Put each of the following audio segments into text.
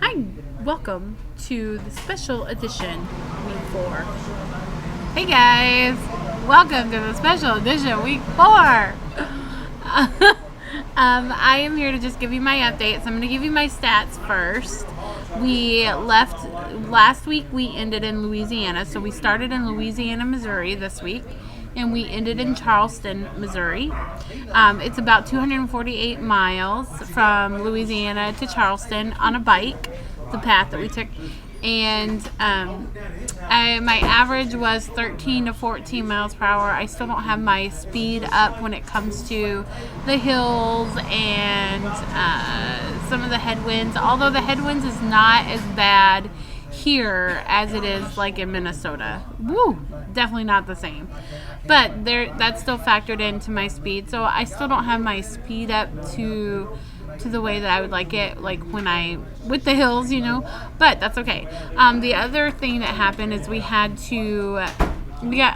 Hi, welcome to the special edition week 4. Hey guys, welcome to the special edition week 4. I am here to just give you my updates. I'm going to give you my stats first. We left last week. We ended in Louisiana, so we started in Louisiana, Missouri this week, and we ended in Charleston, Missouri. It's about 248 miles from Louisiana to Charleston on a bike, the path that we took. And my average was 13 to 14 miles per hour. I still don't have my speed up when it comes to the hills and some of the headwinds, although the headwinds is not as bad here as it is like in Minnesota. Woo! Definitely not the same. But that's still factored into my speed. So I still don't have my speed up to the way that I would like it, like with the hills, but that's okay. The other thing that happened is we got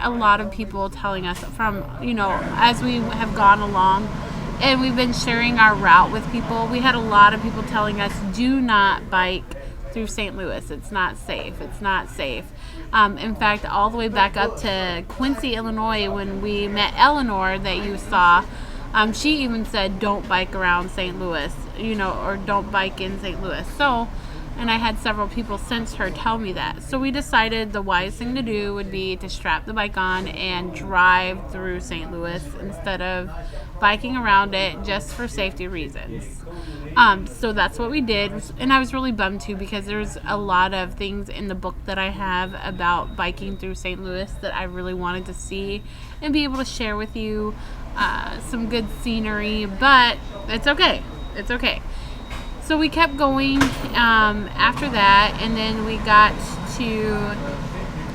a lot of people telling us from, as we have gone along and we've been sharing our route with people, we had a lot of people telling us, do not bike through St. Louis. It's not safe. In fact, all the way back up to Quincy, Illinois, when we met Eleanor that you saw, she even said, don't bike around St. Louis, or don't bike in St. Louis. So, and I had several people since her tell me that. So we decided the wise thing to do would be to strap the bike on and drive through St. Louis instead of biking around it just for safety reasons. So that's what we did. And I was really bummed too because there's a lot of things in the book that I have about biking through St. Louis that I really wanted to see and be able to share with you. Some good scenery, but it's okay. So we kept going after that, and then we got to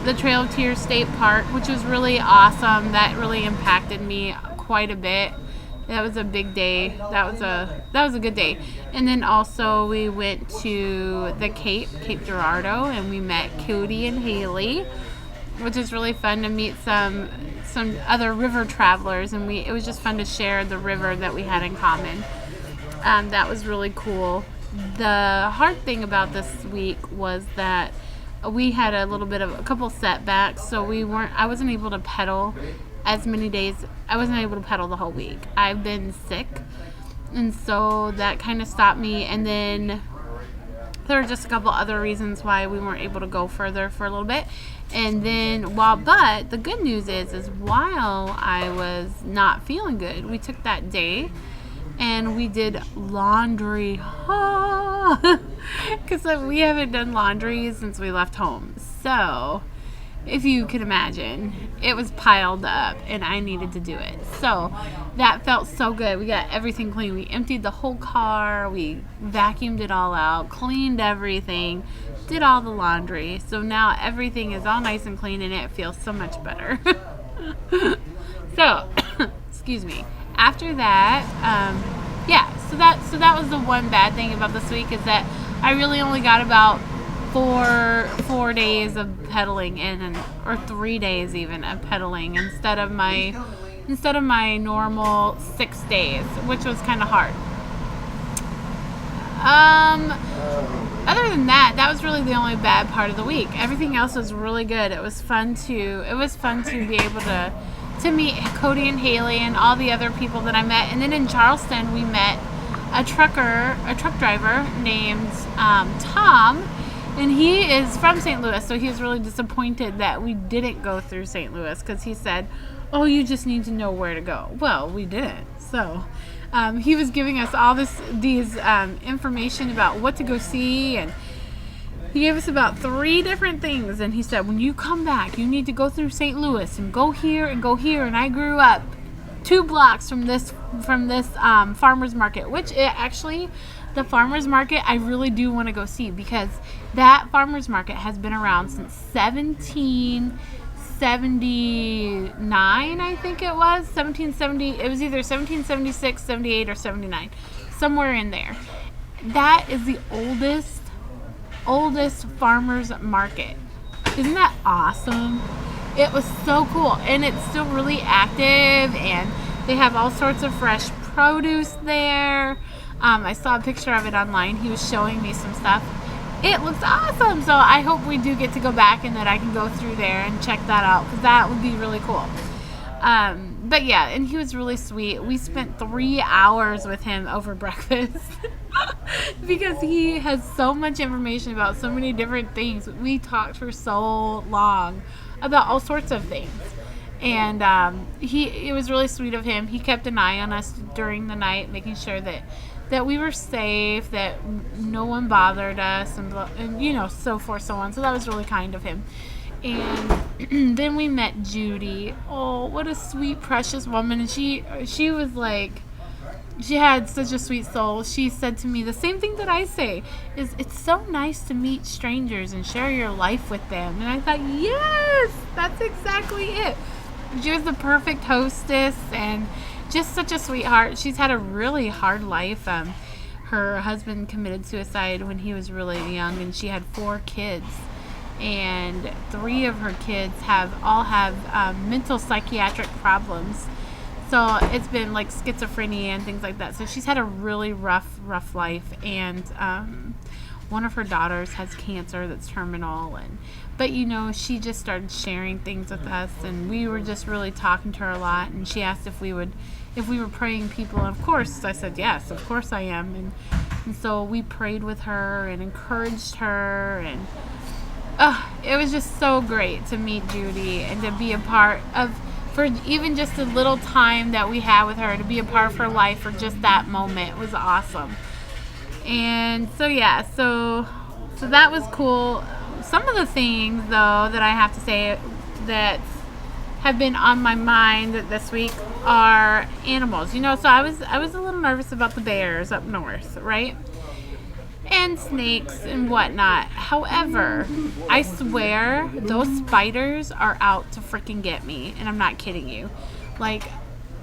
the Trail of Tears State Park, which was really awesome. That really impacted me quite a bit. That was a big day. That was a good day. And then also we went to the Cape Girardeau, and we met Cody and Haley, which is really fun to meet some other river travelers, and it was just fun to share the river that we had in common. That was really cool. The hard thing about this week was that we had a couple setbacks, so I wasn't able to pedal as many days. I wasn't able to pedal the whole week. I've been sick, and so that kind of stopped me. And then there were just a couple other reasons why we weren't able to go further for a little bit. And then, but the good news is while I was not feeling good, we took that day and we did laundry. Because we haven't done laundry since we left home. So, if you can imagine, it was piled up and I needed to do it. So that felt so good. We got everything clean. We emptied the whole car. We vacuumed it all out, cleaned everything, did all the laundry. So now everything is all nice and clean and it feels so much better. So, excuse me. After that, so that was the one bad thing about this week, is that I really only got about four days of pedaling or 3 days even of pedaling instead of my normal 6 days, which was kind of hard. Other than that was really the only bad part of the week. Everything else was really good. It was fun to be able to meet Cody and Haley and all the other people that I met. And then in Charleston, we met a truck driver named Tom. And he is from St. Louis, so he was really disappointed that we didn't go through St. Louis because he said, oh, you just need to know where to go. Well, we didn't. So he was giving us all these information about what to go see, and he gave us about 3 different things. And he said, when you come back, you need to go through St. Louis and go here and go here. And I grew up 2 blocks from this farmer's market, which actually... The farmer's market, I really do want to go see, because that farmer's market has been around since 1779, I think it was. 1770. It was either 1776, 78, or 79. Somewhere in there. That is the oldest farmer's market. Isn't that awesome? It was so cool. And it's still really active, and they have all sorts of fresh produce there. I saw a picture of it online. He was showing me some stuff. It looks awesome. So I hope we do get to go back and that I can go through there and check that out, because that would be really cool. But yeah, and he was really sweet. We spent 3 hours with him over breakfast because he has so much information about so many different things. We talked for so long about all sorts of things. And it was really sweet of him. He kept an eye on us during the night, making sure that we were safe, that no one bothered us, and so forth, so on. So that was really kind of him. And then we met Judy. Oh, what a sweet, precious woman. And she was like, she had such a sweet soul. She said to me the same thing that I say, is it's so nice to meet strangers and share your life with them. And I thought, yes, that's exactly it. She was the perfect hostess and just such a sweetheart. She's had a really hard life. Her husband committed suicide when he was really young, and she had 4 kids. And 3 of her kids all have mental psychiatric problems. So it's been like schizophrenia and things like that. So she's had a really rough life. And one of her daughters has cancer that's terminal. But she just started sharing things with us, and we were just really talking to her a lot. And she asked if we were praying people. And of course, I said yes, of course I am. And so we prayed with her and encouraged her, and it was just so great to meet Judy and to be a part of, for even just a little time that we had with her, to be a part of her life for just that moment was awesome. And so yeah, so that was cool. Some of the things though that I have to say that have been on my mind this week are animals. So I was a little nervous about the bears up north, right? And snakes and whatnot. However, I swear those spiders are out to freaking get me, and I'm not kidding you. Like,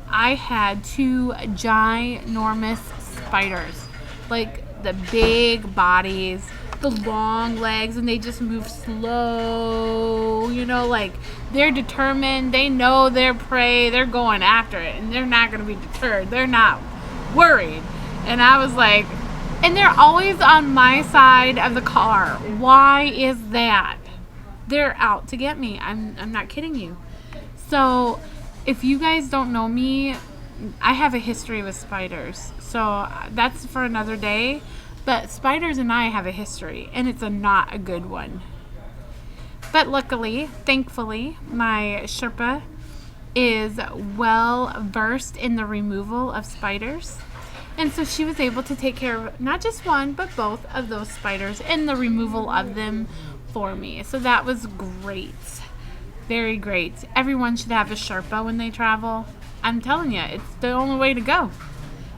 I had 2 ginormous spiders, like the big bodies, the long legs, and they just move slow. Like they're determined. They know their prey. They're going after it, and they're not going to be deterred. They're not worried. And I was like, and they're always on my side of the car. Why is that? They're out to get me. I'm not kidding you. So if you guys don't know me, I have a history with spiders. So that's for another day. But spiders and I have a history, and it's not a good one. But luckily, thankfully, my Sherpa is well versed in the removal of spiders. And so she was able to take care of not just one, but both of those spiders and the removal of them for me. So that was great. Very great. Everyone should have a Sherpa when they travel. I'm telling you, it's the only way to go.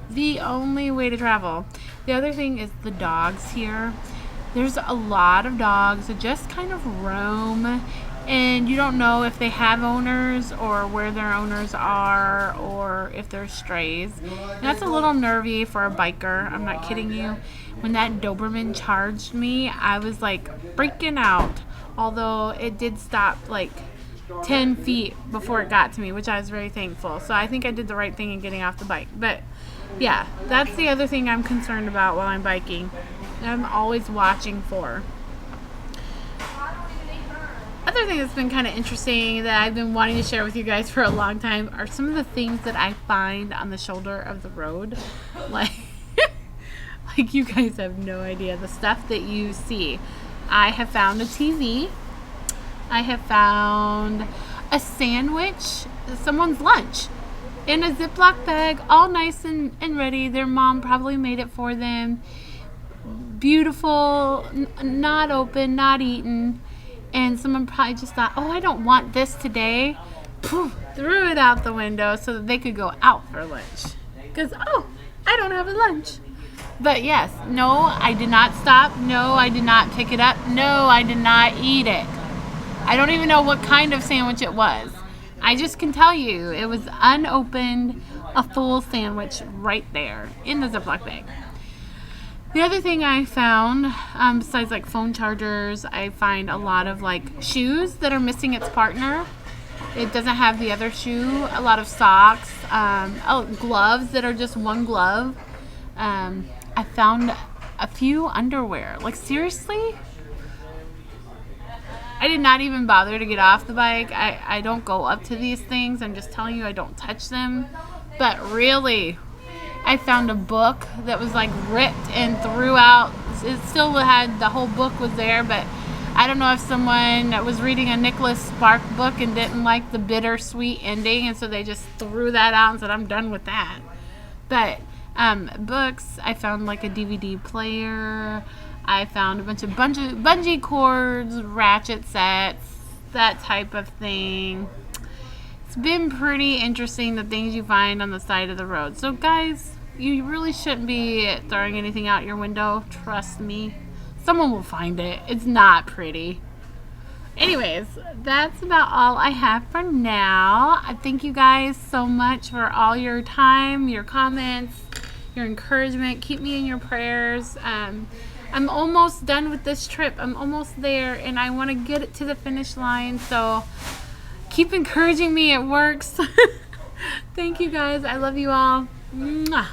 The only way to travel. The other thing is the dogs here. There's a lot of dogs that just kind of roam, and you don't know if they have owners or where their owners are or if they're strays. And that's a little nervy for a biker. I'm not kidding you. When that Doberman charged me, I was like freaking out. Although it did stop like 10 feet before it got to me, which I was very thankful. So I think I did the right thing in getting off the bike. But yeah, that's the other thing I'm concerned about while I'm biking. I'm always watching for. Other thing that's been kind of interesting that I've been wanting to share with you guys for a long time are some of the things that I find on the shoulder of the road. Like you guys have no idea the stuff that you see. I have found a TV. I have found a sandwich, someone's lunch, in a Ziploc bag, all nice and ready. Their mom probably made it for them. Beautiful, not open, not eaten. And someone probably just thought, oh, I don't want this today. Poof, threw it out the window so that they could go out for lunch. Because, oh, I don't have a lunch. But yes, no, I did not stop. No, I did not pick it up. No, I did not eat it. I don't even know what kind of sandwich it was. I just can tell you it was unopened, a full sandwich right there in the Ziploc bag. The other thing I found, besides like phone chargers, I find a lot of like shoes that are missing its partner. It doesn't have the other shoe. A lot of socks, gloves that are just one glove. I found a few underwear. Like, seriously? I did not even bother to get off the bike. I don't go up to these things. I'm just telling you, I don't touch them. But really, I found a book that was like ripped and throughout. It still had, the whole book was there, but I don't know if someone was reading a Nicholas Spark book and didn't like the bittersweet ending, and so they just threw that out and said, I'm done with that. But books, I found like a DVD player. I found a bunch of bungee cords, ratchet sets, that type of thing. It's been pretty interesting, the things you find on the side of the road. So guys, you really shouldn't be throwing anything out your window. Trust me. Someone will find it. It's not pretty. Anyways, that's about all I have for now. I thank you guys so much for all your time, your comments, your encouragement. Keep me in your prayers. I'm almost done with this trip. I'm almost there, and I want to get it to the finish line. So keep encouraging me. It works. Thank you guys. I love you all. Mwah.